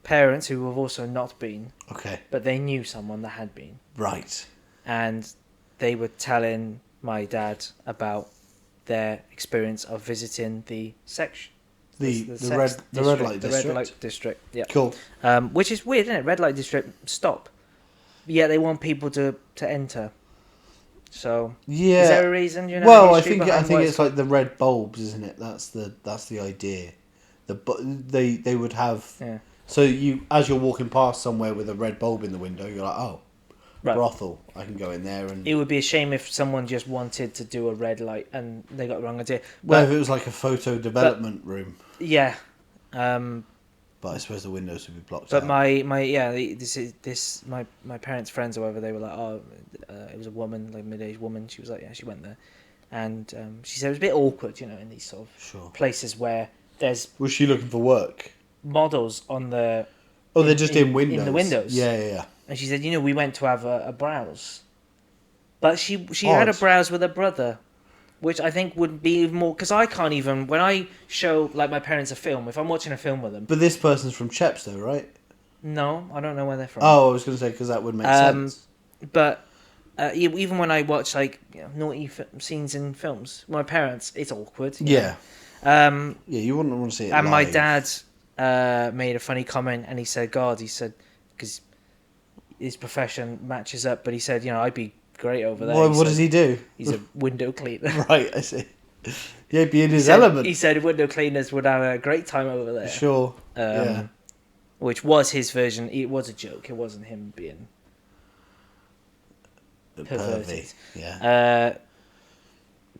parents, who have also not been, Okay. but they knew someone that had been, Right. and they were telling my dad about their experience of visiting the section. The sex red light The district. red light district. Yeah. Cool. Which is weird, isn't it? Red light district. Stop. Yeah, they want people to enter. So Yeah. is there a reason? You know, Well, I history think behind why it's like the red bulbs, isn't it? That's the idea. They would have. Yeah. So you, as you're walking past somewhere with a red bulb in the window, you're like, oh, Right. brothel. I can go in there and. It would be a shame if someone just wanted to do a red light and they got the wrong idea. Well, But if it was like a photo development room, yeah, but I suppose the windows would be blocked but out. my parents' friends or whatever, they were like, oh, it was a woman, like mid-aged woman. She was like, yeah, she went there, and she said it was a bit awkward, you know, in these sort of Sure. places where there's Was she looking for work? models on the. Oh, they're just in windows. In the windows. Yeah. And she said, you know, we went to have a browse. But she had a Odd. browse with her brother, which I think would be even more... Because I can't even... When I show, like, my parents a film, if I'm watching a film with them... But this person's from Chepstow, right? No, I don't know where they're from. Oh, I was going to say, because that would make sense. But even when I watch, like, naughty scenes in films, my parents, it's awkward. you Yeah. know. Yeah, you wouldn't want to see it And my live. dad made a funny comment, and he said, God, he said... Because his profession matches up, but he said, I'd be great over there. What does he do? He's a window cleaner. Right, I see. Yeah, be in his said, element. He said window cleaners would have a great time over there. Sure. Yeah. Which was his version. It was a joke. It wasn't him being perverted. Pervy. Yeah.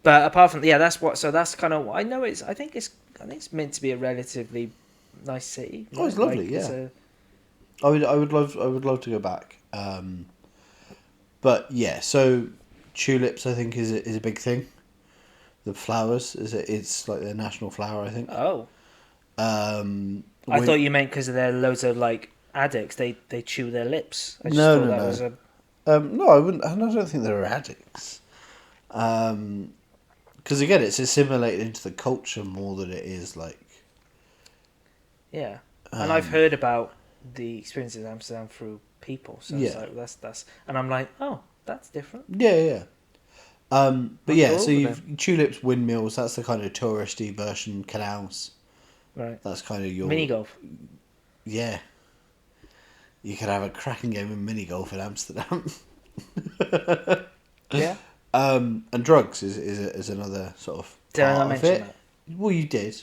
But apart from that's what. So that's kind of. I know it's. I think it's meant to be a relatively nice city. Oh, it's lovely. Yeah. I would love to go back. But yeah, so tulips I think is a big thing. The flowers it's like their national flower I think. Oh. I thought you meant because there are loads of like addicts. They chew their lips. I just thought that was a. No, I wouldn't. I don't think there are addicts. Because again, it's assimilated into the culture more than it is like. Yeah, and I've heard about the experiences in Amsterdam through people. So Yeah. it's like, that's, and I'm like, oh, that's different. Yeah. But I'm so cool you've tulips, windmills. That's the kind of touristy version. Canals. Right. That's kind of your Mini golf. Yeah. You could have a cracking game of mini golf in Amsterdam. Yeah. And drugs is another sort of Did I part not of mention it. that? Well, you did.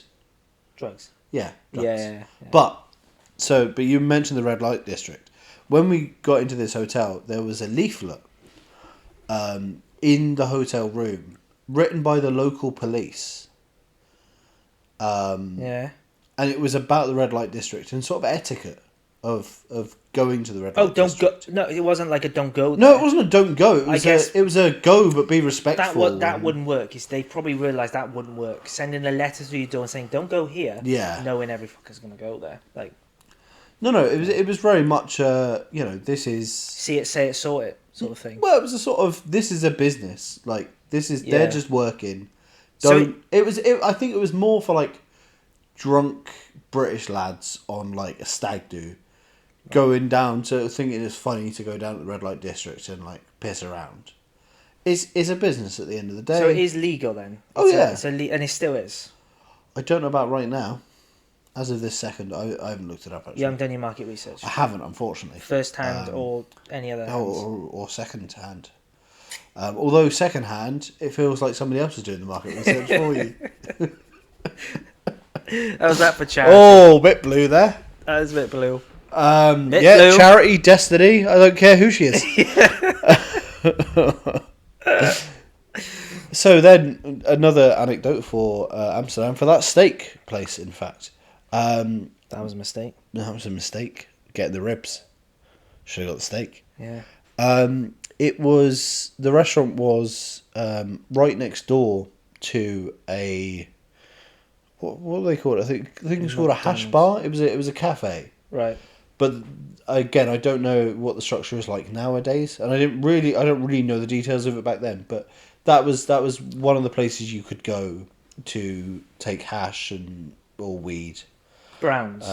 Drugs. Yeah. Drugs. Yeah. But you mentioned the red light district. When we got into this hotel, there was a leaflet in the hotel room written by the local police. Yeah. And it was about the red light district and sort of etiquette of going to the red light Oh, don't district. go. No, it wasn't like a don't go. No, There. it wasn't a don't go. It was it was a go, but be respectful. That wouldn't work. Is they probably realised that wouldn't work. Sending a letter through your door and saying don't go here. Yeah. Knowing every fucker's gonna go there. Like. No, it was very much this is See it, say it, sort it, sort of thing. well, it was a sort of this is a business. Like this is they're just working. So I think it was more for like drunk British lads on like a stag do. Going down to thinking it's funny to go down to the red light district and like piss around. It's a business at the end of the day. So it is legal then. Yeah. And it still is. I don't know about right now. As of this second, I haven't looked it up actually. You haven't done your market research. I haven't, unfortunately. First hand or any other hands. Or second hand. Although second hand, it feels like somebody else is doing the market research for you. How's that for charity? Oh, bit blue there. That is a bit blue. Blue. Charity, Destiny. I don't care who she is. So then, another anecdote for Amsterdam for that steak place. In fact, that was a mistake. that was a mistake. Getting the ribs. Should have got the steak. Yeah. It was the restaurant was right next door to a what do they call it? I think it's called a hash bar. It was a cafe. Right. But again, I don't know what the structure is like nowadays, and I don't really know the details of it back then. But that was one of the places you could go to take hash or weed. Browns.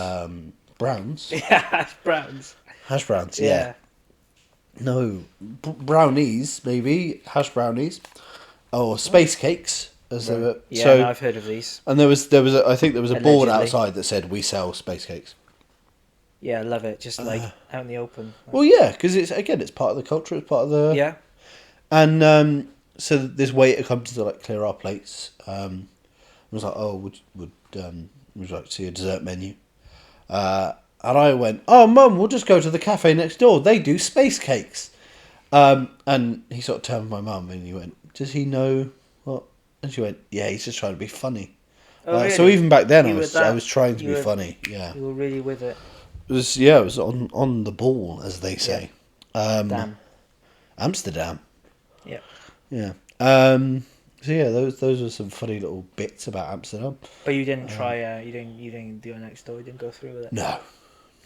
Browns. Yeah, hash browns. Hash browns. Yeah. No, brownies maybe hash brownies, or space cakes as they were. Yeah, So no, I've heard of these. and there was I think there was a board Allegedly. outside that said we sell space cakes. Yeah, I love it. Just like out in the open. Well, yeah, because it's part of the culture. It's part of the Yeah. And so this waiter comes to like clear our plates. I was like, "Oh, would you like to see a dessert menu?" And I went, "Oh, Mum, we'll just go to the cafe next door. They do space cakes." And he sort of turned to my mum and he went, "Does he know what?" And she went, "Yeah, he's just trying to be funny." Oh, really? So even back then, You were I was trying to be were- funny. Yeah, You were really with it. it was on the ball, as they say. Damn. Amsterdam. Yeah. Yeah. So yeah, those were some funny little bits about Amsterdam. But you didn't try. You didn't do it next door. You didn't go through with it. No,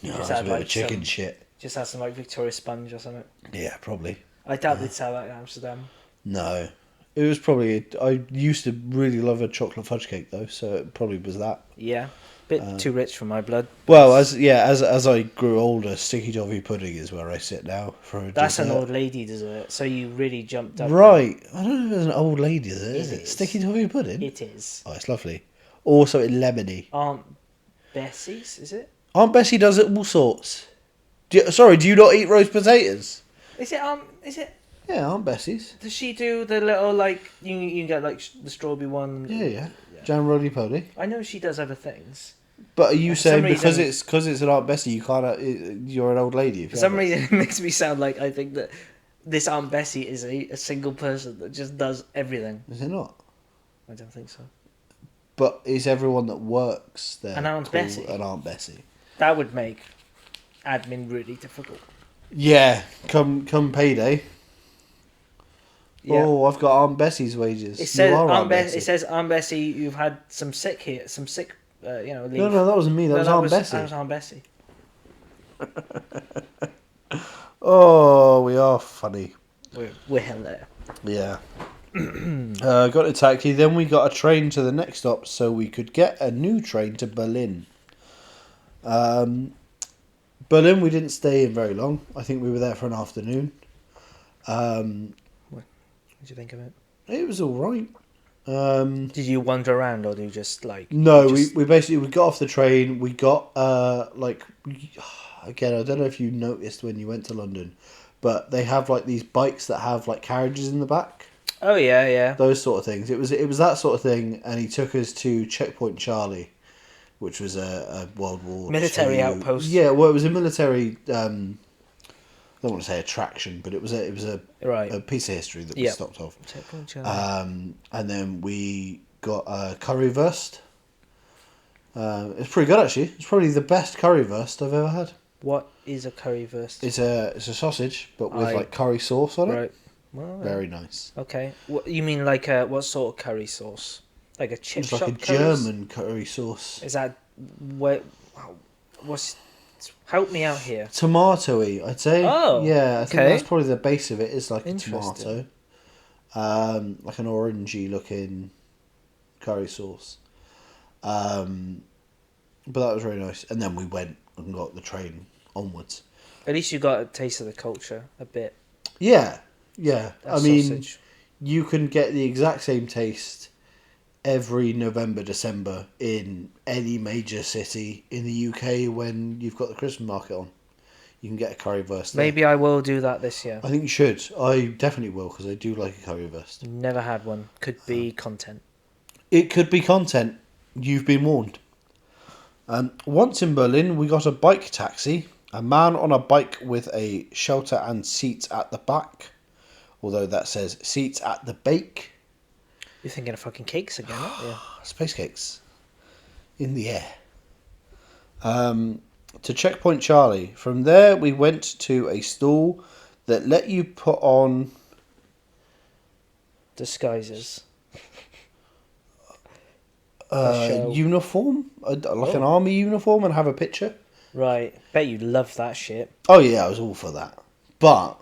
it's just a had, bit of like, chicken some- shit. Just had some like Victoria Sponge or something. Yeah, probably. I doubt they'd sell that in Amsterdam. No, it was probably. I used to really love a chocolate fudge cake though, so it probably was that. Yeah. Bit too rich for my blood. Well, as I grew older, sticky toffee pudding is where I sit now for a That's dessert. an old lady dessert. So you really jumped up. Right, I don't know if it's an old lady, is it? Is It it is. sticky toffee pudding? It is. Oh, it's lovely. Also, it's lemony. Aunt Bessie's, is it? Aunt Bessie does it all sorts. Do you not eat roast potatoes? Is it? Is it? Yeah, Aunt Bessie's. Does she do the little like you get like the strawberry one? Yeah. Jam Roly Poly. I know she does other things. But are you For some saying because reason- it's an Aunt Bessie, you can't? You're an old lady. If For you some have it? reason, it makes me sound like I think that this Aunt Bessie is a single person that just does everything. Is it not? I don't think so. But is everyone that works there An Aunt called Bessie? an Aunt Bessie? That would make admin really difficult. Yeah, come payday. Yeah. Oh, I've got Aunt Bessie's wages. It says you are Aunt Bessie. It says Aunt Bessie. You've had some sick here, some sick, leave. No, that wasn't me. That was Aunt Bessie. That was Aunt Bessie. Oh, we are funny. We're hilarious. Yeah. Got a taxi. Then we got a train to the next stop, so we could get a new train to Berlin. Berlin, we didn't stay in very long. I think we were there for an afternoon. What did you think of it? It was all right. Did you wander around, or do you just like? No, just- we basically we got off the train. We got again, I don't know if you noticed when you went to London, but they have like these bikes that have like carriages in the back. Oh yeah. Those sort of things. It was that sort of thing, and he took us to Checkpoint Charlie, which was a World War Military II outpost. Yeah, well, it was a military. I don't want to say attraction, but it was a Right. piece of history that we Yep. stopped off. Checkpoint Charlie. And then we got a currywurst. It's pretty good actually. It's probably the best currywurst I've ever had. What is a currywurst? It's a sausage, but with I- like curry sauce on it. Right. Well, Very nice. okay. What you mean, like what sort of curry sauce? Like a chip It's shop like a curries? German curry sauce. Is that what? What's? Help me out here. Tomatoey, I'd say. Oh, yeah, I think okay. that's probably the base of it. Is like a Interesting. tomato, like an orangey looking curry sauce. But that was really nice. And then we went and got the train onwards. At least you got a taste of the culture a bit. Yeah. That I mean, sausage. you can get the exact same taste every November, December in any major city in the UK when you've got the Christmas market on. You can get a currywurst there. Maybe I will do that this year. I think you should. I definitely will because I do like a currywurst. Never had one. Could be content. It could be content. You've been warned. Once in Berlin, we got a bike taxi. A man on a bike with a shelter and seats at the back. Although that says seats at the bake. You're thinking of fucking cakes again, aren't you? Space cakes. In the air. To Checkpoint Charlie. From there, we went to a stall that let you put on... Disguises. show. uniform, like an Oh. army uniform, and have a picture. Right. Bet you love that shit. Oh yeah, I was all for that. But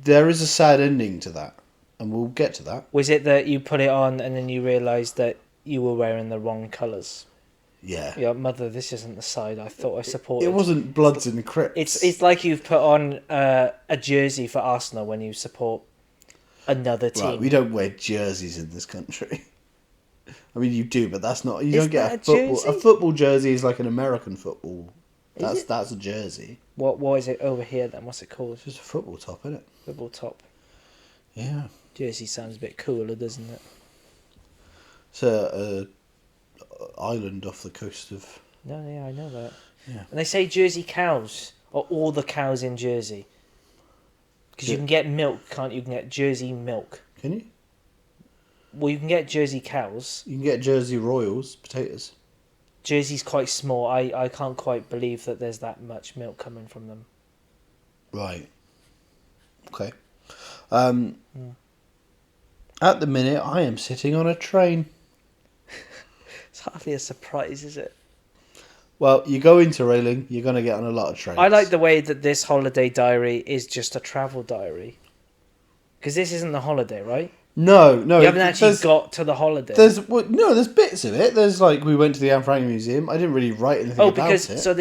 there is a sad ending to that, and we'll get to that. Was it that you put it on and then you realised that you were wearing the wrong colours? Yeah. Yeah, mother, this isn't the side I thought I supported. It wasn't Bloods and Crips. It's like you've put on a jersey for Arsenal when you support another team. Right, we don't wear jerseys in this country. I mean, you do, but that's not. You Is don't get that a a football. jersey? A football jersey is like an American football. Is it? That's a jersey. What is it over here then? What's it called? It's just a football top, isn't it? Football top. Yeah. Jersey sounds a bit cooler, doesn't it? It's a island off the coast of. No, yeah, I know that. Yeah. And they say Jersey cows are all the cows in Jersey. Because you Yeah. can get milk, can't you? You can get Jersey milk. Can you? Well, you can get Jersey cows. You can get Jersey Royals potatoes. Jersey's quite small. I can't quite believe that there's that much milk coming from them. Right. Okay. At the minute, I am sitting on a train. It's hardly a surprise, is it? Well, you go into Railing, you're going to get on a lot of trains. I like the way that this holiday diary is just a travel diary. Because this isn't the holiday, right? No. You haven't actually got to the holiday. There's bits of it. There's like we went to the Anne Frank Museum. I didn't really write anything Oh, about because it. so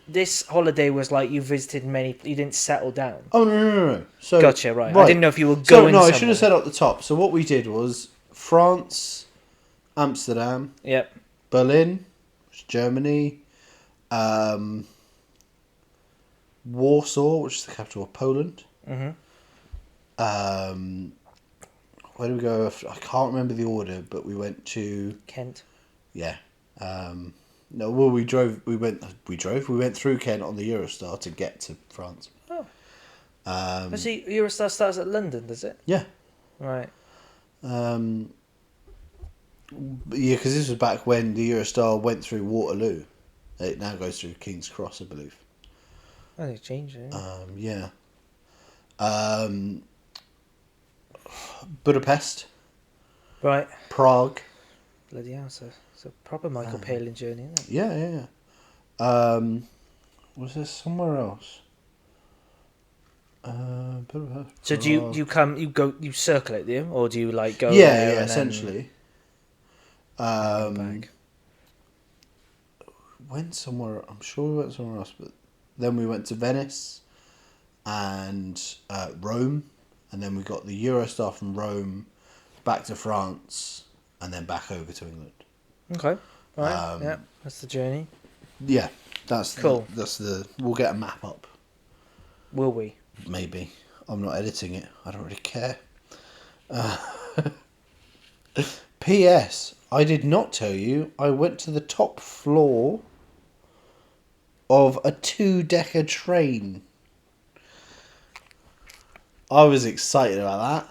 this holiday was like you visited many. You didn't settle down. Oh no. So Gotcha, right. I didn't know if you were going So no, I should somewhere. have said at the top. So what we did was France, Amsterdam, Yep. Berlin, which is Germany, Warsaw, which is the capital of Poland. Mhm. Um, where did we go? I can't remember the order, but we went to Kent. yeah. No, well, we drove. We went through Kent on the Eurostar to get to France. Oh. Um, But see, Eurostar starts at London, does it? yeah. Right. Yeah, because this was back when the Eurostar went through Waterloo. It now goes through King's Cross, I believe. Oh, they changed it. Yeah. Budapest, Right. Prague. Bloody hell, it's a proper Michael Palin journey, isn't it? Yeah. Was there somewhere else? Budapest, So do you circle it, do you? Or do you like go Yeah, there yeah, and essentially. then go back? Went somewhere. I'm sure we went somewhere else, but then we went to Venice and Rome, and then we got the Eurostar from Rome back to France, and then back over to England. Okay. Right. Yeah, that's the journey. Yeah, that's Cool. We'll get a map up. Will we? Maybe. I'm not editing it. I don't really care. P.S. I did not tell you. I went to the top floor of a 2-decker train. I was excited about that.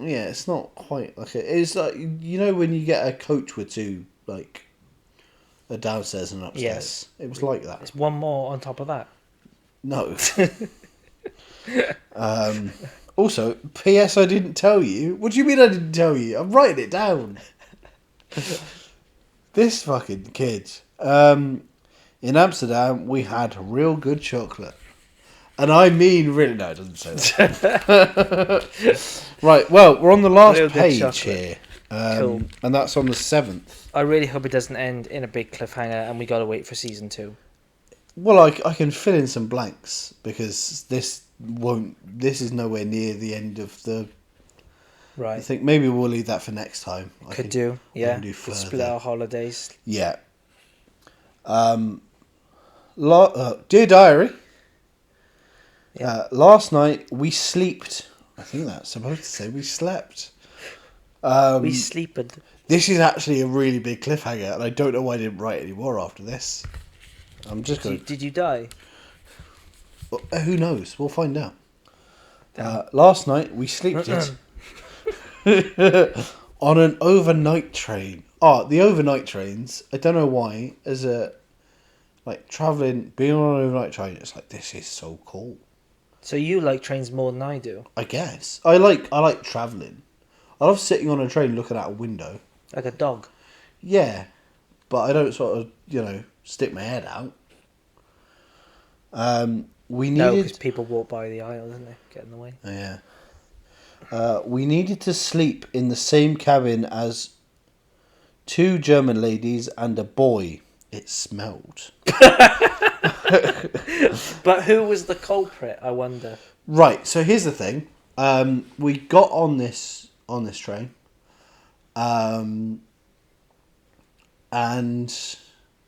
Yeah, it's not quite like it's like, you know, when you get a coach with two, like, a downstairs and an upstairs. Yes. It was like that. It's one more on top of that. No. Also, P.S. I didn't tell you. What do you mean I didn't tell you? I'm writing it down. This fucking kid. In Amsterdam, we had real good chocolate. And I mean really... No, it doesn't say that. Right, well, we're on the last Real good page chocolate. here. Cool. And that's on the 7th. I really hope it doesn't end in a big cliffhanger and we gotta wait for season 2. Well, I can fill in some blanks because this is nowhere near the end of the... Right. I think maybe we'll leave that for next time. Could do, yeah. can do Split further. our holidays. Yeah. Dear Diary. Yeah. Last night we slept. I think that's supposed to say we slept. We sleeped. This is actually a really big cliffhanger, and I don't know why I didn't write any more after this. I'm just going. Did you die? Who knows? We'll find out. Last night we slept on an overnight train. Oh, the overnight trains. I don't know why. As a being on an overnight train, it's like, this is so cool. So you like trains more than I do? I guess I like traveling. I love sitting on a train looking out a window. Like a dog. Yeah, but I don't sort of stick my head out. We No, needed. because people walk by the aisle, don't they? Get in the way. Oh, yeah. We needed to sleep in the same cabin as 2 German ladies and a boy. It smelled. But who was the culprit, I wonder? Right. So here's the thing. We got on this train, and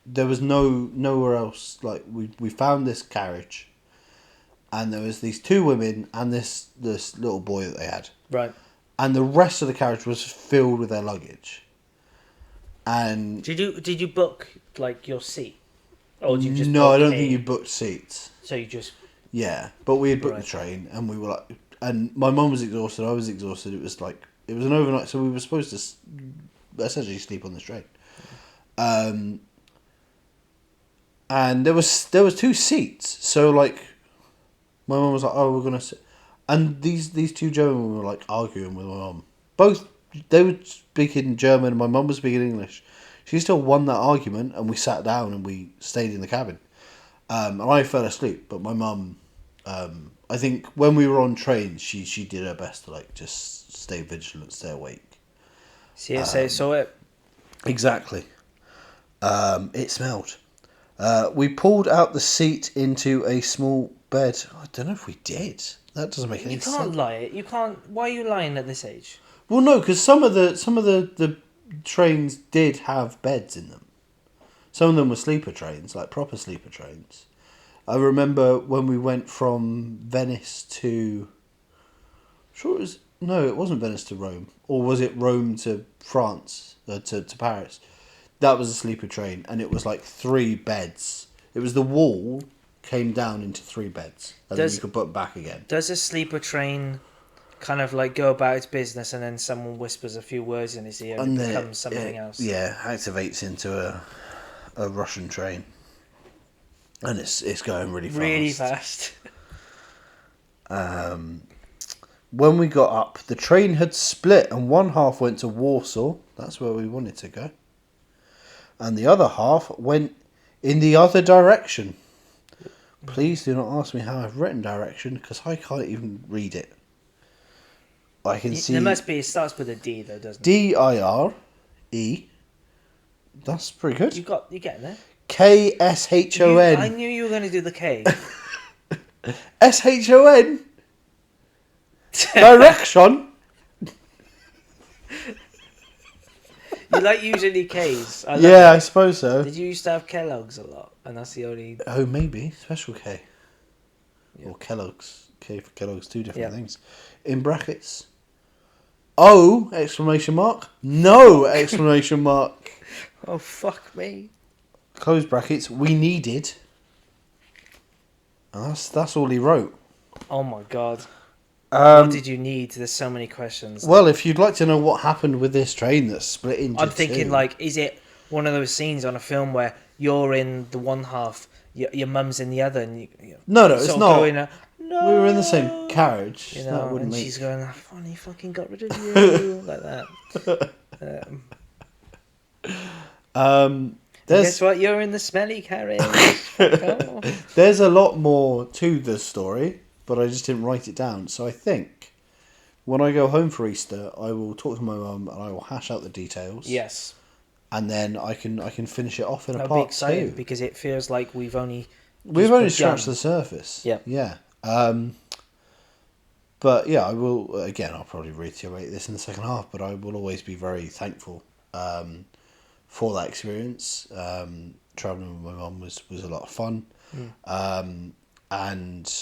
there was nowhere else. Like we found this carriage, and there was these 2 women and this little boy that they had. Right. And the rest of the carriage was filled with their luggage. And Did you book like your seat? Or did you just no, I book don't think you booked seats. So you just Yeah, but we had booked Right. the train, and we were like, and my mum was exhausted. I was exhausted. It was an overnight, so we were supposed to essentially sleep on the train. And there was 2 seats, so like, my mum was like, "Oh, we're gonna sit," and these 2 German women were like arguing with my mum. Both they were speaking German, and my mum was speaking English. She still won that argument, and we sat down and we stayed in the cabin. And I fell asleep, but my mum, I think when we were on trains, she did her best to like just stay vigilant, stay awake. CSA saw it. Exactly. It smelled. We pulled out the seat into a small bed. I don't know if we did. That doesn't make any You sense. can't lie. You can't. Why are you lying at this age? Well, no, because some of the trains did have beds in them. Some of them were sleeper trains, like proper sleeper trains. I remember when we went from Venice to Sure, it was. No, it wasn't Venice to Rome, or was it Rome to France, to Paris? That was a sleeper train, and it was like 3 beds. It was the wall came down into 3 beds, and then you could put back again. Does a sleeper train kind of like go about its business, and then someone whispers a few words in his ear, and it becomes something else? Yeah, activates into a Russian train, and it's going really fast. Really fast. When we got up, the train had split, and one half went to Warsaw. That's where we wanted to go. And the other half went in the other direction. Please do not ask me how I've written direction, because I can't even read it. I can see... There must be... It starts with a D, though, doesn't it? D-I-R-E. That's pretty good. You're getting there. K-S-H-O-N. I knew you were going to do the K. S-H-O-N? Direction? You like usually K's. I suppose so. Did you used to have Kellogg's a lot? And that's the only... Oh, maybe. Special K. Yeah. Or Kellogg's. K for Kellogg's, 2 different Yeah. things. In brackets. O! Exclamation mark. No! Exclamation mark. Oh, fuck me. Close brackets. We needed. And that's all he wrote. Oh, my God. What did you need? There's so many questions. Well, if you'd like to know what happened with this train that's split into I'm thinking, 2. like, is it one of those scenes on a film where you're in the one half, your mum's in the other, and you No, it's sort of not. going, no, We were in the same carriage. you That know, wouldn't and make... she's going, I finally fucking got rid of you, like that. Guess what? You're in the smelly carriage. Oh. There's a lot more to the story, but I just didn't write it down. So I think when I go home for Easter, I will talk to my mum and I will hash out the details. Yes, And then I can finish it off in a that'll be part exciting 2. because it feels like we've only We've just scratched begun. the surface. Yep. Yeah. But yeah, I will, again, I'll probably reiterate this in the second half, but I will always be very thankful for that experience. Travelling with my mum was a lot of fun. And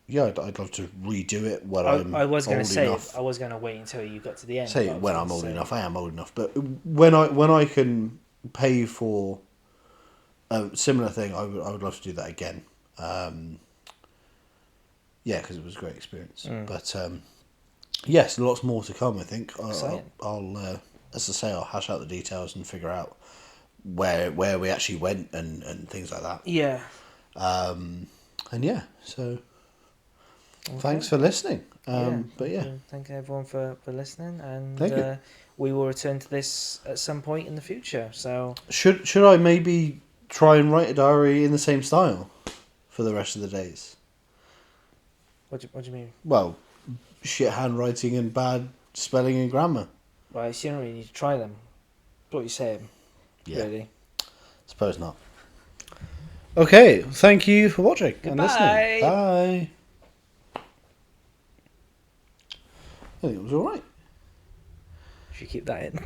yeah, I'd love to redo it when I was going old to say enough. I was going to wait until you got to the end. Say but I was when gonna I'm old say- enough. I am old enough, but when I can pay for a similar thing, I would love to do that again. Yeah, because it was a great experience. But yes, lots more to come. I think I'll as I say, I'll hash out the details and figure out where we actually went and things like that. Yeah. And yeah, so thanks for listening. But yeah, Thank everyone for listening, and Thank you. we will return to this at some point in the future. So should I maybe try and write a diary in the same style for the rest of the days? what do you mean? Well, shit handwriting and bad spelling and grammar. Well, you don't really need to try them. What you're saying, Yeah, really. suppose not. Okay, thank you for watching and Goodbye. listening. Bye. I think it was all right. Should keep that in.